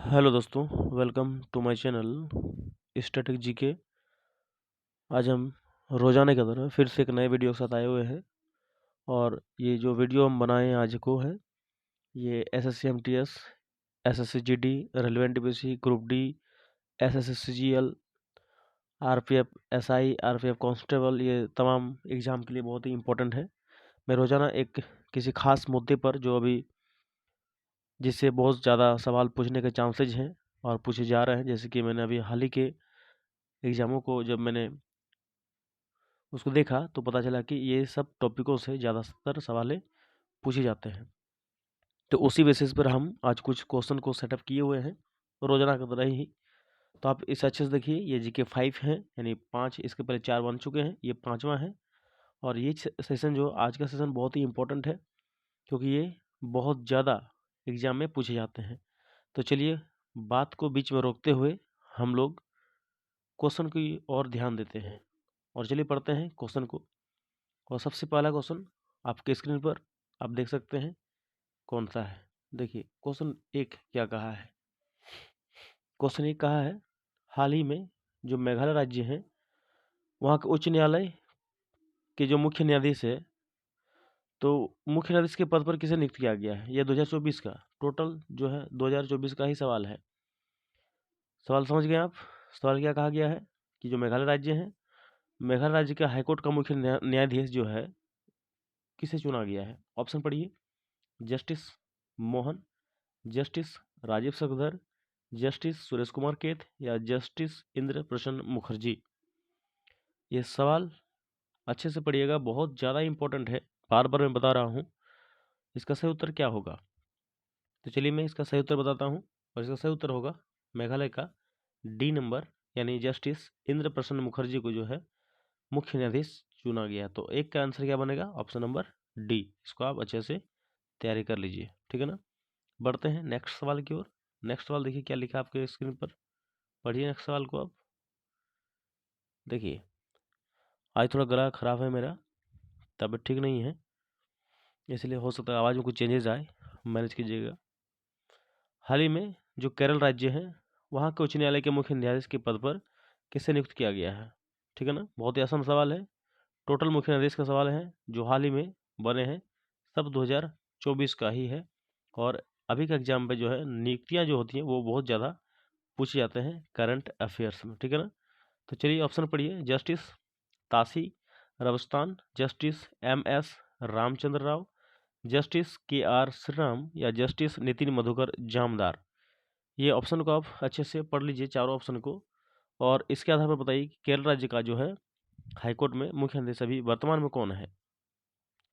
Hello दोस्तों, welcome to my channel static GK. आज हम रोजाना की तरह फिर से एक नए वीडियो के साथ आए हुए हैं और ये जो वीडियो हम बनाए आज को है ये SSC MTS, SSC GD, railway NTPC, group D, SSC CGL, RPF SI, RPF constable, ये तमाम एग्जाम के लिए बहुत ही इंपॉर्टेंट है। मैं रोजाना एक किसी खास मुद्दे पर जो अभी जिससे बहुत ज़्यादा सवाल पूछने के चांसेज हैं और पूछे जा रहे हैं, जैसे कि मैंने अभी हाल ही के एग्ज़ामों को जब मैंने उसको देखा तो पता चला कि ये सब टॉपिकों से ज़्यादातर सवालें पूछे जाते हैं। तो उसी बेसिस पर हम आज कुछ क्वेश्चन को सेटअप किए हुए हैं रोज़ाना की तरह ही। तो आप इस अच्छे से देखिए, ये जीके 5 है, यानी 5, इसके पहले 4 बन चुके हैं, ये 5वां है। और ये सेशन जो आज का सेशन बहुत ही इंपॉर्टेंट है क्योंकि ये बहुत ज़्यादा एग्ज़ाम में पूछे जाते हैं। तो चलिए बात को बीच में रोकते हुए हम लोग क्वेश्चन की ओर ध्यान देते हैं और चलिए पढ़ते हैं क्वेश्चन को। और सबसे पहला क्वेश्चन आपके स्क्रीन पर आप देख सकते हैं कौन सा है। देखिए क्वेश्चन 1 क्या कहा है। क्वेश्चन 1 कहा है, हाल ही में जो मेघालय राज्य है वहाँ के उच्च न्यायालय के जो मुख्य न्यायाधीश है, तो मुख्य न्यायाधीश के पद पर किसे नियुक्त किया गया है। यह 2024 का टोटल जो है 2024 का ही सवाल है। सवाल समझ गए आप। सवाल क्या कहा गया है कि जो मेघालय राज्य है, मेघालय राज्य का हाईकोर्ट का मुख्य न्यायाधीश जो है किसे चुना गया है। ऑप्शन पढ़िए, Justice Mohan, Justice Rajiv Shakdher, Justice Suresh Kumar Kait या जस्टिस इंद्र प्रसन्न मुखर्जी। ये सवाल अच्छे से पढ़िएगा, बहुत ज़्यादा इंपॉर्टेंट है, बार बार मैं बता रहा हूँ। इसका सही उत्तर क्या होगा, तो चलिए मैं इसका सही उत्तर बताता हूँ। और इसका सही उत्तर होगा मेघालय का डी नंबर, यानी जस्टिस इंद्र प्रसन्न मुखर्जी को जो है मुख्य न्यायाधीश चुना गया। तो एक का आंसर क्या बनेगा, ऑप्शन नंबर डी। इसको आप अच्छे से तैयारी कर लीजिए, ठीक है ना। बढ़ते हैं नेक्स्ट सवाल की ओर। नेक्स्ट सवाल देखिए क्या लिखा आपके स्क्रीन पर, पढ़िए नेक्स्ट सवाल को आप। देखिए आज थोड़ा गला खराब है मेरा, तबीयत ठीक नहीं है, इसलिए हो सकता है आवाज़ में कुछ चेंजेस आए, मैनेज कीजिएगा। हाल ही में जो केरल राज्य है वहाँ के उच्च न्यायालय के मुख्य न्यायाधीश के पद पर किसे नियुक्त किया गया है, ठीक है ना। बहुत ही आसान सवाल है, टोटल मुख्य न्यायाधीश का सवाल है जो हाल ही में बने हैं, सब 2024 का ही है। और अभी का एग्जाम पे जो है नियुक्तियाँ जो होती हैं वो बहुत ज़्यादा पूछे जाते हैं करंट अफेयर्स में, ठीक है ना। तो चलिए ऑप्शन पढ़िए, Justice Tashi Rabstan, Justice MS Ramachandra Rao, Justice KR Sriram या जस्टिस नितिन मधुकर जामदार। ये ऑप्शन को आप अच्छे से पढ़ लीजिए, चारों ऑप्शन को, और इसके आधार पर बताइए कि केरल राज्य का जो है हाईकोर्ट में मुख्य न्यायाधीश अभी वर्तमान में कौन है,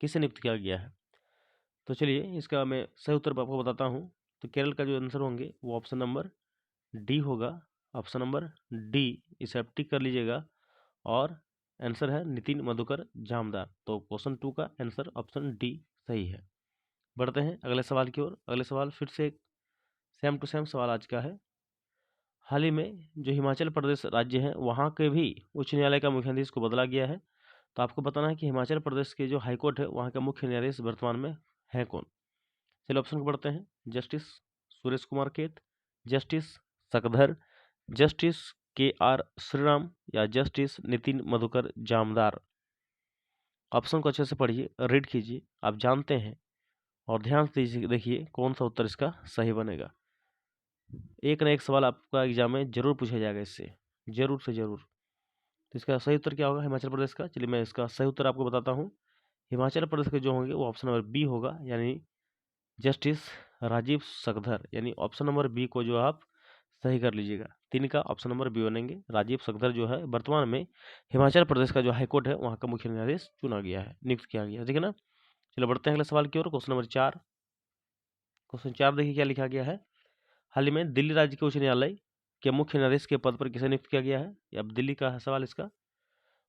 किसे नियुक्त किया गया है। तो चलिए इसका मैं सही उत्तर आपको बताता हूँ। तो केरल का जो आंसर होंगे वो ऑप्शन नंबर डी होगा, ऑप्शन नंबर डी, इसे आप टिक कर लीजिएगा। और आंसर है नितिन मधुकर जामदार। तो क्वेश्चन 2 का आंसर ऑप्शन डी सही है। बढ़ते हैं अगले सवाल की ओर। अगले सवाल फिर से सेम टू सेम सवाल आज का है। हाल ही में जो हिमाचल प्रदेश राज्य है वहाँ के भी उच्च न्यायालय का मुख्य न्यायाधीश को बदला गया है। तो आपको बताना है कि हिमाचल प्रदेश के जो हाईकोर्ट है वहाँ का मुख्य न्यायाधीश वर्तमान में है कौन। चलिए ऑप्शन को पढ़ते हैं, जस्टिस सुरेश कुमार केत, जस्टिस सकधर, जस्टिस KR श्रीराम या जस्टिस नितिन मधुकर जामदार। ऑप्शन को अच्छे से पढ़िए, रीड कीजिए, आप जानते हैं, और ध्यान से देखिए कौन सा उत्तर इसका सही बनेगा। एक ना एक सवाल आपका एग्जाम में जरूर पूछा जाएगा इससे, जरूर से जरूर। तो इसका सही उत्तर क्या होगा हिमाचल प्रदेश का, चलिए मैं इसका सही उत्तर आपको बताता हूँ। हिमाचल प्रदेश के जो होंगे वो ऑप्शन नंबर बी होगा, यानी जस्टिस राजीव सकधर, यानी ऑप्शन नंबर बी को जो आप सही कर लीजिएगा। 3 का ऑप्शन नंबर बी बनेंगे। राजीव सकधर जो है वर्तमान में हिमाचल प्रदेश का जो हाईकोर्ट है वहाँ का मुख्य न्यायाधीश चुना गया है, नियुक्त किया गया है, ठीक है ना। चलो बढ़ते हैं अगले सवाल की ओर। Question number 4। क्वेश्चन 4 देखिए क्या लिखा गया है। हाल ही में दिल्ली राज्य के उच्च न्यायालय के मुख्य न्यायाधीश के पद पर किसे नियुक्त किया गया है। अब दिल्ली का है सवाल इसका।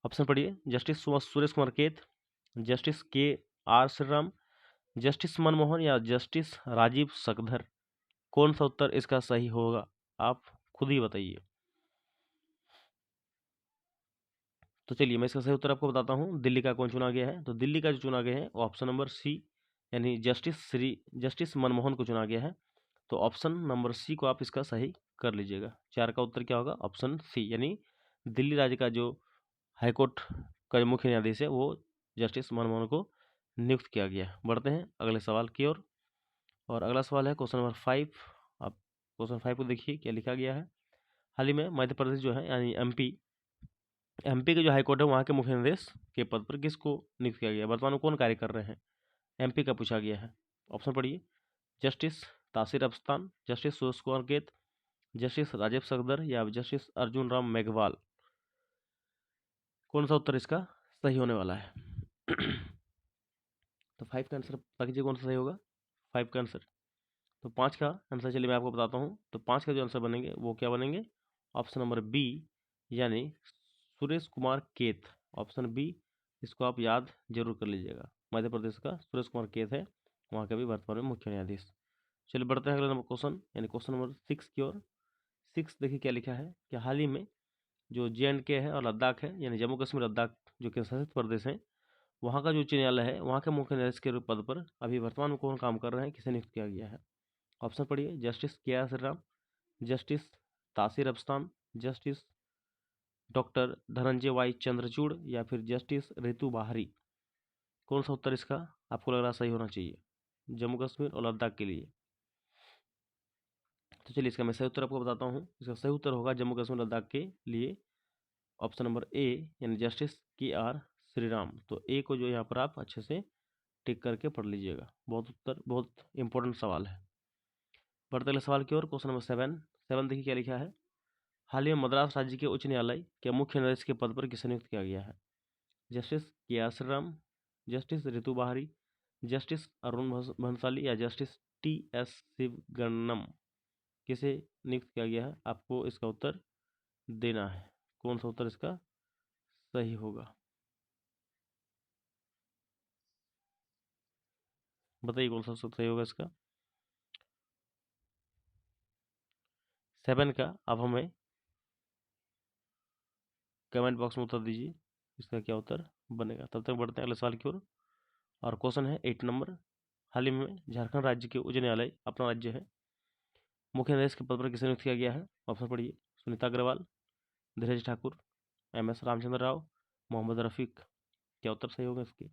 ऑप्शन पढ़िए, जस्टिस सुरेश कुमार केत, justice KR Sriram, justice Manmohan या जस्टिस राजीव सकधर। कौन सा उत्तर इसका सही होगा, आप खुद ही बताइए। तो चलिए मैं इसका सही उत्तर आपको बताता हूँ। दिल्ली का कौन चुना गया है, तो दिल्ली का जो चुना गया है ऑप्शन नंबर सी, यानी जस्टिस मनमोहन को चुना गया है। तो ऑप्शन नंबर सी को आप इसका सही कर लीजिएगा। 4 का उत्तर क्या होगा? ऑप्शन सी, यानी दिल्ली राज्य का जो हाईकोर्ट का जो मुख्य न्यायाधीश है वो जस्टिस मनमोहन को नियुक्त किया गया। बढ़ते हैं अगले सवाल की ओर। और अगला सवाल है क्वेश्चन नंबर 5। आप क्वेश्चन 5 को देखिए क्या लिखा गया है। हाल ही में मध्य प्रदेश जो है यानी एमपी के जो हाईकोर्ट है वहाँ के मुख्य न्यायाधीश के पद पर किसको नियुक्त किया गया? वर्तमान में कौन कार्य कर रहे हैं? एमपी का पूछा गया है। ऑप्शन पढ़िए। जस्टिस तासिर अफस्तान, जस्टिस सुरेश कुमार कैत, जस्टिस राजीव सगदर या जस्टिस अर्जुन राम मेघवाल। कौन सा उत्तर इसका सही होने वाला है? तो 5 का आंसर बता कीजिए कौन सा सही होगा 5 का आंसर। तो 5 का आंसर चलिए मैं आपको बताता हूँ। तो 5 का जो आंसर बनेंगे वो क्या बनेंगे? ऑप्शन नंबर बी, यानी सुरेश कुमार कैत। ऑप्शन बी, इसको आप याद जरूर कर लीजिएगा। मध्य प्रदेश का सुरेश कुमार कैत है वहाँ का भी वर्तमान में मुख्य न्यायाधीश। चलिए बढ़ते हैं अगले नंबर क्वेश्चन, यानी क्वेश्चन नंबर 6 की ओर। 6 देखिए क्या लिखा है कि हाल ही में जो JNK है और लद्दाख है, यानी जम्मू कश्मीर लद्दाख जो केंद्र शासित प्रदेश है, वहाँ का जो उच्च न्यायालय है वहाँ के मुख्य न्यायाधीश के पद पर अभी वर्तमान में कौन काम कर रहे हैं, किसे नियुक्त किया गया है? ऑप्शन पढ़िए। Justice KR Sriram, Justice Tashi Rabstan, Justice doctor Dhananjaya Y Chandrachud या फिर जस्टिस रितु बाहरी। कौन सा उत्तर इसका आपको लग रहा सही होना चाहिए जम्मू कश्मीर और लद्दाख के लिए? तो चलिए इसका मैं सही उत्तर आपको बताता हूँ। इसका सही उत्तर होगा जम्मू कश्मीर लद्दाख के लिए ऑप्शन नंबर ए, यानी जस्टिस KR श्रीराम। तो ए को जो यहाँ पर आप अच्छे से टिक करके पढ़ लीजिएगा। बहुत इंपॉर्टेंट सवाल है। बढ़ते अगले सवाल की ओर। क्वेश्चन नंबर 7 देखिए क्या लिखा है। हाल ही में मद्रास राज्य के उच्च न्यायालय के मुख्य न्यायाधीश के पद पर किसे नियुक्त किया गया है? Justice KR Sriram, justice Ritu बाहरी, जस्टिस अरुण भंसाली या जस्टिस TS शिवगन्नम। किसे नियुक्त किया गया है? आपको इसका उत्तर देना है। कौन सा उत्तर इसका सही होगा बताइए, कौन सा सही होगा इसका? 7 का आप हमें कमेंट बॉक्स में उत्तर दीजिए इसका क्या उत्तर बनेगा। तब तक बढ़ते हैं अगले सवाल की ओर। और क्वेश्चन है 8 नंबर। हाल ही में झारखंड राज्य के उच्च न्यायालय, अपना राज्य है, मुख्य न्यायाधीश के पद पर किसे नियुक्त किया गया है? ऑप्शन पढ़िए। सुनीता अग्रवाल, धीरज ठाकुर, MS रामचंद्र राव, मोहम्मद रफीक। क्या उत्तर सही होगा इसके?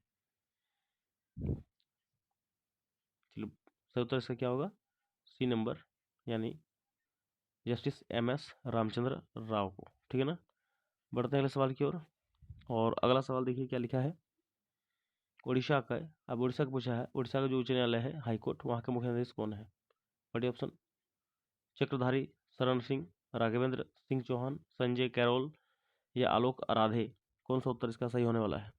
चलो सही उत्तर इसका क्या होगा? सी नंबर, यानी जस्टिस MS रामचंद्र राव को। ठीक है ना। बढ़ते हैं अगले सवाल की ओर। और अगला सवाल देखिए क्या लिखा है। उड़ीसा का है। अब उड़ीसा का पूछा है, उड़ीसा का जो उच्च न्यायालय है हाईकोर्ट, वहाँ के मुख्य न्यायाधीश कौन है? बड़ी ऑप्शन। चक्रधारी शरण सिंह, राघवेंद्र सिंह चौहान, संजय कैरोल या आलोक आराधे। कौन सा उत्तर इसका सही होने वाला है?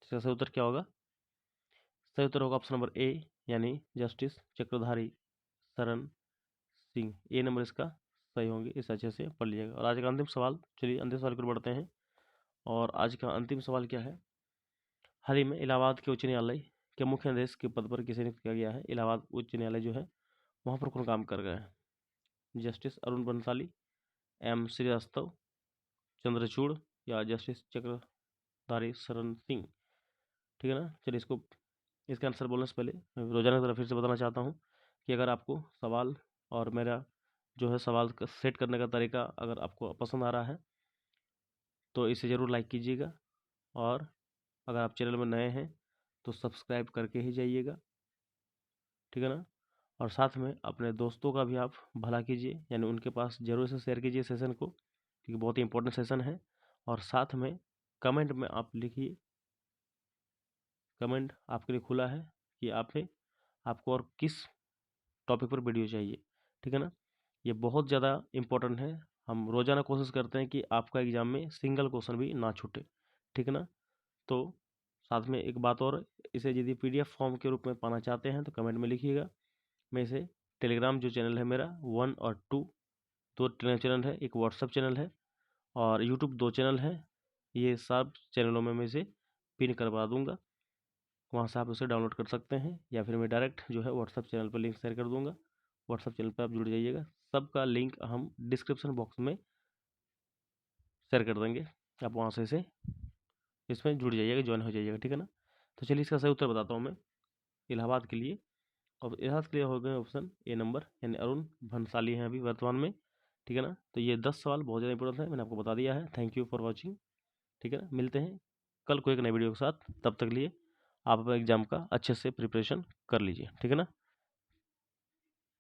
इसका सही उत्तर क्या होगा? सही उत्तर होगा ऑप्शन नंबर ए, यानी जस्टिस चक्रधारी शरण सिंह। ए नंबर इसका सही होंगे। इस अच्छे से पढ़ लीजिएगा। और आज का अंतिम सवाल, चलिए अंतिम सवाल पर बढ़ते हैं। और आज का अंतिम सवाल क्या है। हाल ही में इलाहाबाद के उच्च न्यायालय के मुख्य न्यायाधीश के पद पर किसे नियुक्त किया गया है? इलाहाबाद उच्च न्यायालय जो है वहाँ पर कौन काम कर गए हैं? जस्टिस अरुण बंसाली, M श्रीवास्तव, चंद्रचूड़ या जस्टिस चक्रधारी शरण सिंह। ठीक है ना। चलिए इसका आंसर बोलने से पहले मैं रोजाना की तरह फिर से बताना चाहता हूँ कि अगर आपको सवाल और मेरा जो है सवाल सेट करने का तरीका अगर आपको पसंद आ रहा है तो इसे ज़रूर लाइक कीजिएगा। और अगर आप चैनल में नए हैं तो सब्सक्राइब करके ही जाइएगा। ठीक है ना। और साथ में अपने दोस्तों का भी आप भला कीजिए, यानी उनके पास ज़रूर से शेयर कीजिए सेशन को, क्योंकि बहुत ही इंपॉर्टेंट सेशन है। और साथ में कमेंट में आप लिखिए, कमेंट आपके लिए खुला है कि आपको और किस टॉपिक पर वीडियो चाहिए। ठीक है ना। ये बहुत ज़्यादा इम्पोर्टेंट है। हम रोज़ाना कोशिश करते हैं कि आपका एग्ज़ाम में सिंगल क्वेश्चन भी ना छूटे। ठीक है ना। तो साथ में एक बात और, इसे यदि PDF फॉर्म के रूप में पाना चाहते हैं तो कमेंट में लिखिएगा। मैं इसे टेलीग्राम जो चैनल है मेरा 1 और 2, दो टेलीग्राम चैनल है, एक व्हाट्सअप चैनल है और यूट्यूब 2 चैनल है। ये सब चैनलों में मैं इसे पिन करवा दूंगा, वहाँ से आप उसे डाउनलोड कर सकते हैं, या फिर मैं डायरेक्ट जो है व्हाट्सअप चैनल पर लिंक शेयर कर दूंगा। व्हाट्सअप चैनल पर आप जुड़ जाइएगा। सबका लिंक हम डिस्क्रिप्शन बॉक्स में शेयर कर देंगे, आप वहाँ से इसे इसमें जुड़ जाइएगा, ज्वाइन हो जाइएगा, ठीक है ना। तो चलिए इसका सही उत्तर बताता हूँ मैं इलाहाबाद के लिए। और इलाहाबाद के लिए हो गए ऑप्शन ए नंबर, यानी अरुण भंसाली हैं अभी वर्तमान में, ठीक है ना। तो ये 10 सवाल बहुत ज़्यादा इंपॉर्टेंट है, मैंने आपको बता दिया है। थैंक यू फॉर वॉचिंग, ठीक है ना। मिलते हैं कल को एक नए वीडियो के साथ, तब तक लिए आप अपने एग्ज़ाम का अच्छे से प्रिपरेशन कर लीजिए, ठीक है ना।